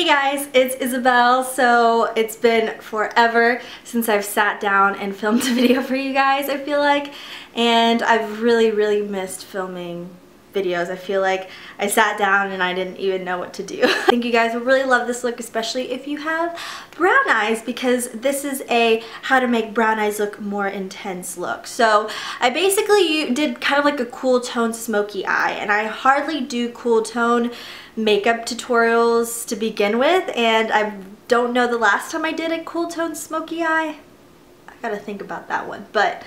guys, it's Isabel. So it's been forever since I've sat down and filmed a video for you guys, I feel like, and I've really missed filming videos. I feel like I sat down and I didn't even know what to do. I think you guys will really love this look, especially if you have brown eyes, because this is a how to make brown eyes look more intense look. So I basically did kind of like a cool tone smoky eye, and I hardly do cool tone makeup tutorials to begin with, and I don't know the last time I did a cool tone smoky eye. I gotta think about that one, but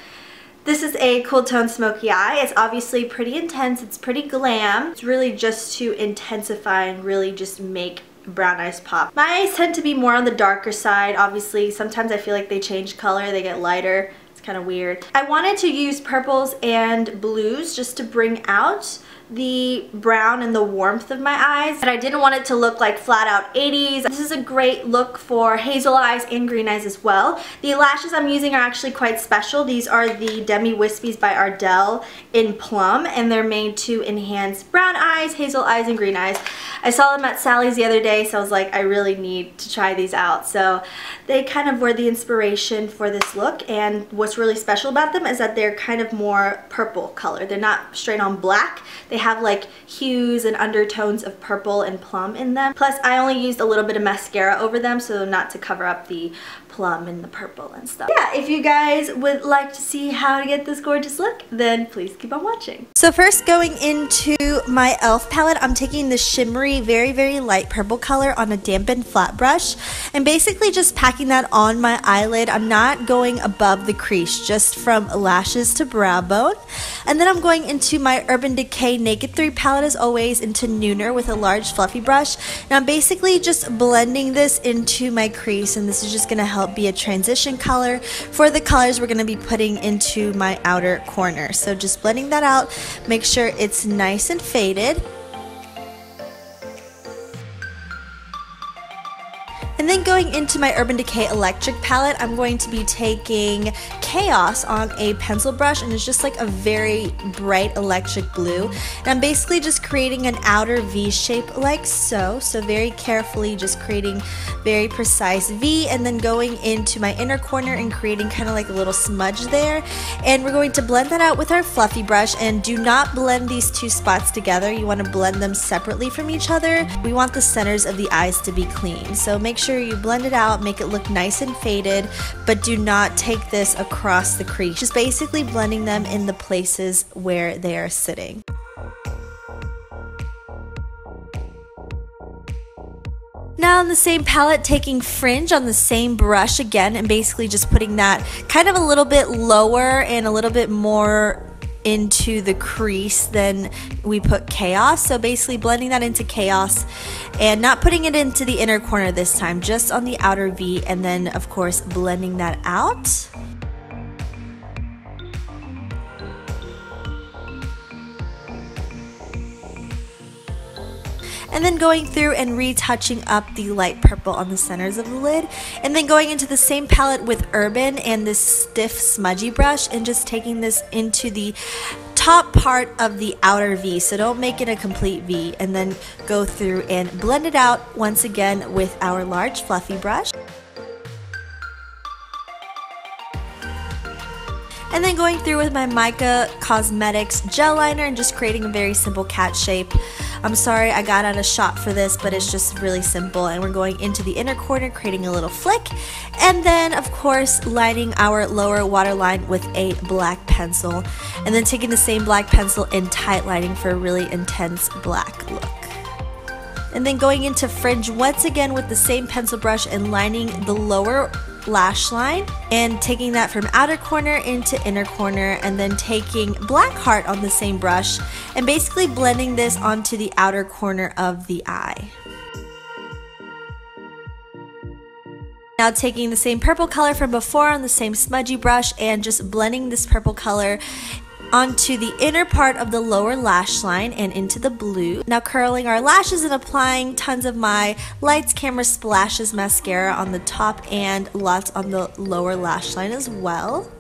this is a cool tone smoky eye. It's obviously pretty intense, it's pretty glam. It's really just to intensify and really just make brown eyes pop. My eyes tend to be more on the darker side. Obviously, sometimes I feel like they change color, they get lighter. It's kind of weird. I wanted to use purples and blues just to bring out the brown and the warmth of my eyes, but I didn't want it to look like flat out 80s. This is a great look for hazel eyes and green eyes as well. The lashes I'm using are actually quite special. These are the Demi Wispies by Ardell in Plum, and they're made to enhance brown eyes, hazel eyes, and green eyes. I saw them at Sally's the other day, so I was like, I really need to try these out. So they kind of were the inspiration for this look, and what's really special about them is that they're kind of more purple color. They're not straight on black. They have like hues and undertones of purple and plum in them. Plus, I only used a little bit of mascara over them, so not to cover up the plum and the purple and stuff. Yeah, if you guys would like to see how to get this gorgeous look, then please keep on watching. So first, going into my e.l.f. palette, I'm taking the shimmery, very light purple color on a dampened flat brush, and basically just packing that on my eyelid. I'm not going above the crease, just from lashes to brow bone. And then I'm going into my Urban Decay Naked 3 palette, as always, into Nooner with a large fluffy brush. And I'm basically just blending this into my crease, and this is just going to help be a transition color for the colors we're going to be putting into my outer corner. So just blending that out, make sure it's nice and faded. And then going into my Urban Decay Electric palette, I'm going to be taking Chaos on a pencil brush, and it's just like a very bright electric blue. And I'm basically just creating an outer V shape like so. So very carefully just creating very precise V, and then going into my inner corner and creating kind of like a little smudge there. And we're going to blend that out with our fluffy brush, and do not blend these two spots together. You want to blend them separately from each other. We want the centers of the eyes to be clean. So make sure you blend it out, make it look nice and faded, but do not take this across the crease. Just basically blending them in the places where they are sitting. Now on the same palette, taking Fringe on the same brush again, and basically just putting that kind of a little bit lower and a little bit more into the crease than we put Chaos. So basically blending that into Chaos and not putting it into the inner corner this time, just on the outer V, and then of course blending that out. And then going through and retouching up the light purple on the centers of the lid, and then going into the same palette with Urban and this stiff smudgy brush, and just taking this into the top part of the outer V. So don't make it a complete V, and then go through and blend it out once again with our large fluffy brush. And then going through with my Mica Cosmetics gel liner and just creating a very simple cat shape. I'm sorry I got out of shot for this, but it's just really simple. And we're going into the inner corner, creating a little flick. And then, of course, lining our lower waterline with a black pencil. And then taking the same black pencil and tight lining for a really intense black look. And then going into Fringe once again with the same pencil brush and lining the lower lash line, and taking that from outer corner into inner corner, and then taking Black Heart on the same brush and basically blending this onto the outer corner of the eye. Now taking the same purple color from before on the same smudgy brush and just blending this purple color onto the inner part of the lower lash line and into the blue. Now curling our lashes and applying tons of my Lights Camera Splashes mascara on the top and lots on the lower lash line as well.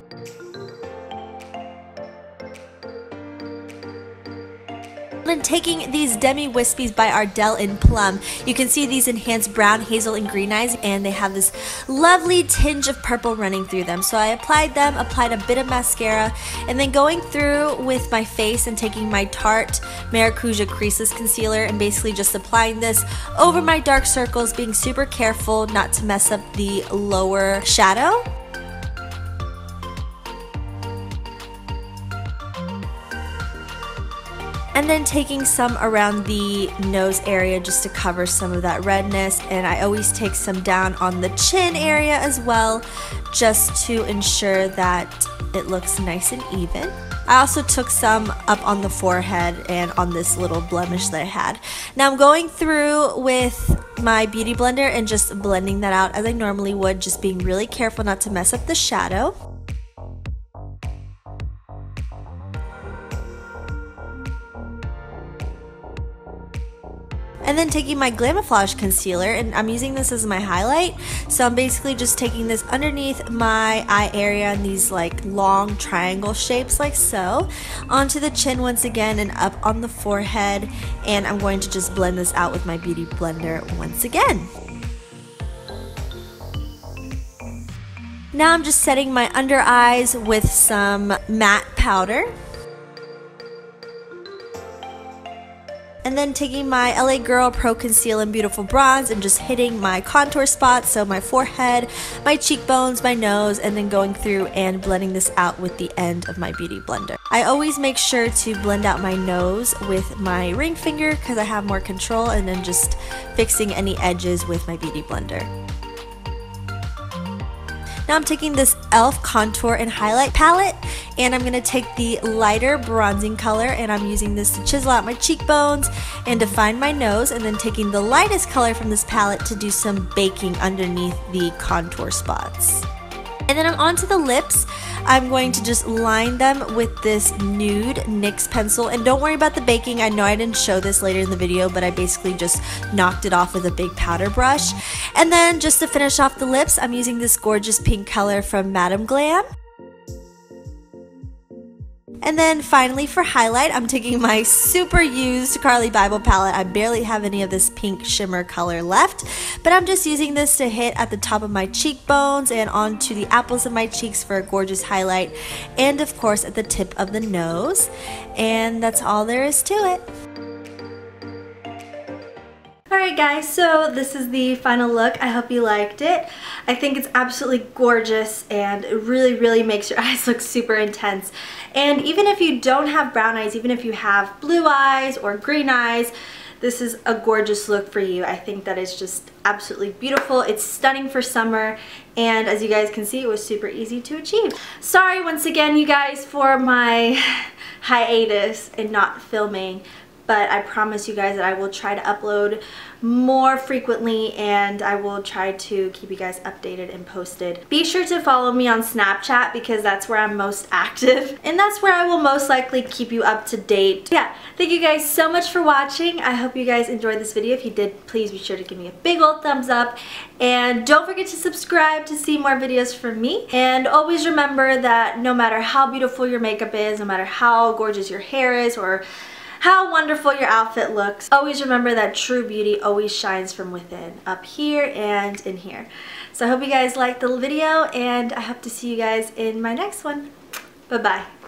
then taking these Demi Wispies by Ardell in Plum. You can see these enhance brown, hazel, and green eyes, and they have this lovely tinge of purple running through them. So I applied them, applied a bit of mascara, and then going through with my face and taking my Tarte Maracuja Creaseless Concealer and basically just applying this over my dark circles, being super careful not to mess up the lower shadow. And then taking some around the nose area just to cover some of that redness, and I always take some down on the chin area as well, just to ensure that it looks nice and even. I also took some up on the forehead and on this little blemish that I had. Now I'm going through with my beauty blender and just blending that out as I normally would, just being really careful not to mess up the shadow. And then taking my Glamouflage concealer, and I'm using this as my highlight, so I'm basically just taking this underneath my eye area in these like long triangle shapes like so, onto the chin once again and up on the forehead, and I'm going to just blend this out with my beauty blender once again. Now I'm just setting my under eyes with some matte powder. And then taking my LA Girl Pro Conceal and Beautiful Bronze and just hitting my contour spots, so my forehead, my cheekbones, my nose, and then going through and blending this out with the end of my beauty blender. I always make sure to blend out my nose with my ring finger because I have more control, and then just fixing any edges with my beauty blender. Now I'm taking this e.l.f. contour and highlight palette, and I'm going to take the lighter bronzing color, and I'm using this to chisel out my cheekbones and define my nose, and then taking the lightest color from this palette to do some baking underneath the contour spots. And then I'm onto the lips. I'm going to just line them with this nude NYX pencil, and don't worry about the baking. I know I didn't show this later in the video, but I basically just knocked it off with a big powder brush. And then just to finish off the lips, I'm using this gorgeous pink color from Madame Glam. And then finally for highlight, I'm taking my super used Carly Bible palette. I barely have any of this pink shimmer color left, but I'm just using this to hit at the top of my cheekbones and onto the apples of my cheeks for a gorgeous highlight, and of course at the tip of the nose. And that's all there is to it. Alright guys, so this is the final look. I hope you liked it. I think it's absolutely gorgeous, and it really makes your eyes look super intense. And even if you don't have brown eyes, even if you have blue eyes or green eyes, this is a gorgeous look for you. I think that is just absolutely beautiful. It's stunning for summer, and as you guys can see, it was super easy to achieve. Sorry once again you guys for my hiatus and not filming, but I promise you guys that I will try to upload more frequently, and I will try to keep you guys updated and posted. Be sure to follow me on Snapchat because that's where I'm most active, and that's where I will most likely keep you up to date. Yeah, thank you guys so much for watching. I hope you guys enjoyed this video. If you did, please be sure to give me a big old thumbs up, and don't forget to subscribe to see more videos from me. And always remember that no matter how beautiful your makeup is, no matter how gorgeous your hair is, or how wonderful your outfit looks, always remember that true beauty always shines from within, up here and in here. So I hope you guys liked the video, and I hope to see you guys in my next one. Bye-bye.